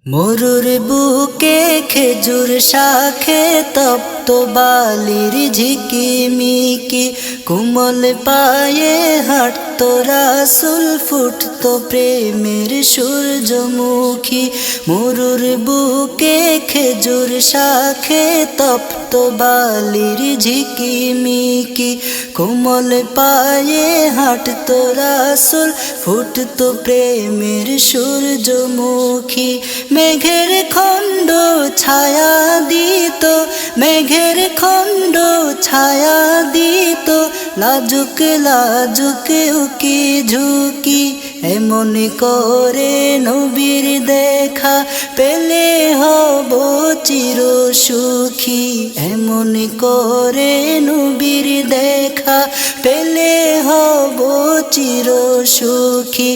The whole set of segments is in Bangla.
মরুর বুকে খেজুর শাখে তপ্ত বালির ঝিকিমিকি কোমল পায়ে হাঁটতো রাসূল ফুটতো প্রেমের সূর্যমুখী। মরুর বুকে খেজুর শাখে তপ্ত বালির ঝিকিমিকি কোমল পায়ে হাঁটতো রাসূল ফুটতো প্রেমের সূর্যমুখী। মেঘের খণ্ড ছায়া দিত, মেঘের খণ্ড ছায়া দিত, লাজুক লাজুক উকি ঝুঁকি। এমন করে নবীর দেখা পেলে হব চির সুখী। এমন করে নবীর দেখা পেলে হব চির সুখী।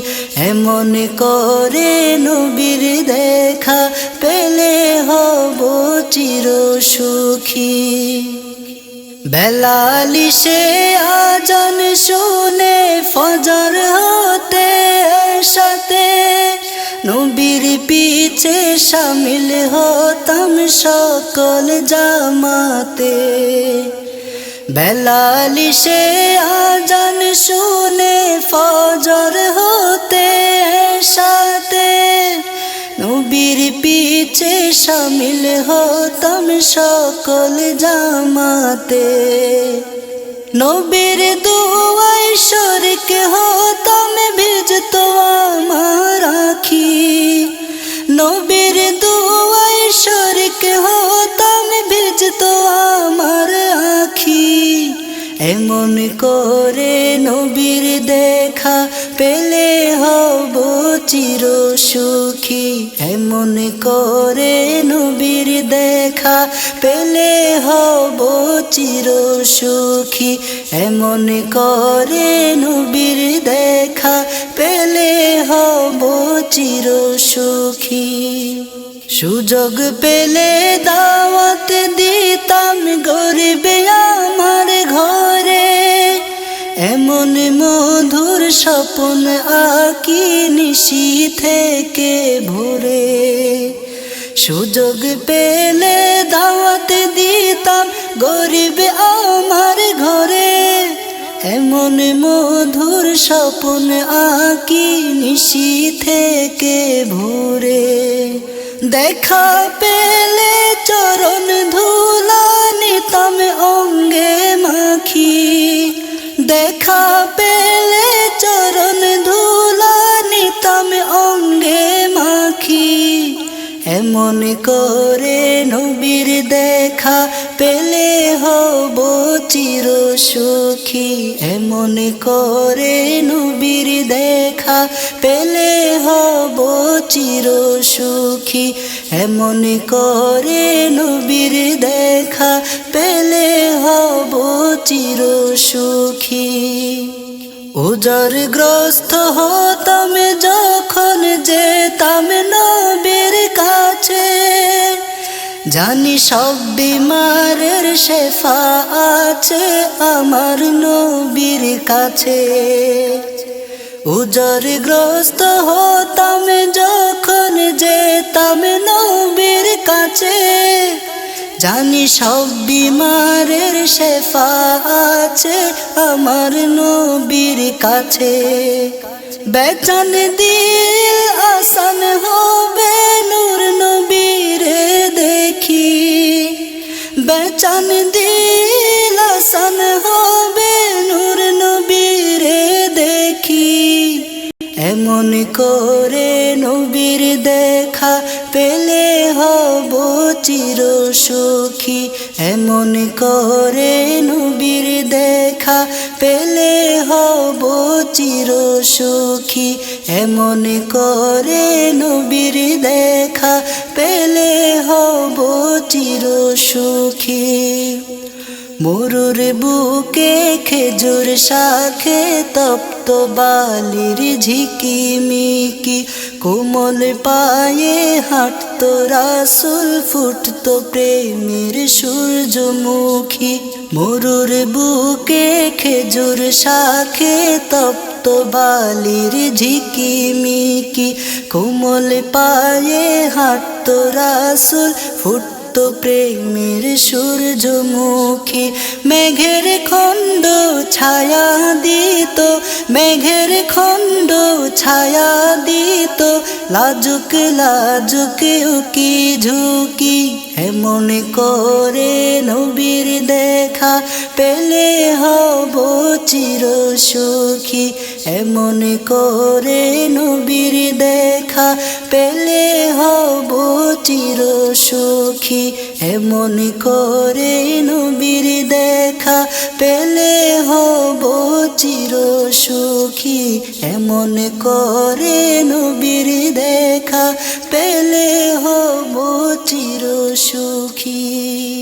এমন করে নবীর দেখা পেলে হব চির সুখী। বেলালিশে আজান শুনে ফজর হতে সাথে নবীর পিছে শামিল হতাম সকল জামাতে। বেলালিশে আজান শুনে ফজর হতে সাথে নবীর পিছে শামিল হতাম সকল জামাতে। নবীর দুয়ায় শরিক হতাম ভিজতো আমার আখি। নবীর দুয়ায় শরিক হতাম ভিজতো আমার আখি। এমন করে নবীর দেখা পেলে হব চির সুখী। এমন করে নবীর দেখা পেলে হব চির সুখী। এমন করে নবীর দেখা পেলে হব চির সুখী। সুযোগ পেলে দাওয়াত দিতাম গরিবে আমার ঘরে, এমন মধুর স্বপ্ন আঁকি নিশি থেকে ভোরে। সুযোগ পেলে দাওয়াত দিতাম গরিব আমার ঘরে, এমন মধুর স্বপ্ন আঁকি নিশি থেকে ভোরে। দেখা পেলে চরণ ধুলা নিতাম অঙ্গে মাখি। দেখা পেলে চরণ ধুলা নিতাম অঙ্গে মাখি। এমন করে নবীর দেখা পেলে হব চির সুখী। এমন করে নবীর দেখা পেলে হব চির সুখী। এমন করে নবীর দেখা পেলে হব চির সুখী। উজারগ্রস্ত হতাম যখন যেতাম নবীর কাছে, জানি সব বিমারের শেফা আছে আমার নবীর কাছে। উজারগ্রস্ত হতাম যখন যেতাম নবীর কাছে, জানি সব বিমারের শেফা আছে আমার নবীর কাছে। বেচান দিল আসান হবে নূর নবীরে দেখি। বেচান দিল আসান হবে নূর নবীরে দেখি। এমন করে নবীর দেখা পেলে হব চির সুখী। এমন করে নবীর দেখা পেলে হব চির সুখী। এমন করে নবীর দেখা পেলে হব চির সুখী। মরুর বুকে খেজুর শাখে তপ্ত বালির ঝিকিমিকি, কোমল পায়ে হাঁটতো রাসূল, ফুটতো প্রেমের সূর্যমুখী। মরুর বুকে খেজুর শাখে তপ্ত বালির ঝিকিমিকি, কোমল পায়ে হাঁটতো রাসূল, ফুটতো প্রেমের সূর্যমুখী। মেঘের খণ্ড ছায়া দিত, মেঘের খণ্ড ছায়া দিত, লাজুক লাজুক উকি ঝুঁকি। এমন করে নবীর দেখা পেলে হব চির সুখী, এমন করে নবীর দেখা পেলে হব চির সুখী, এমন করে নবীর দেখা পেলে হব চির সুখী, এমন করে নবীর দেখা পেলে হব চির সুখী।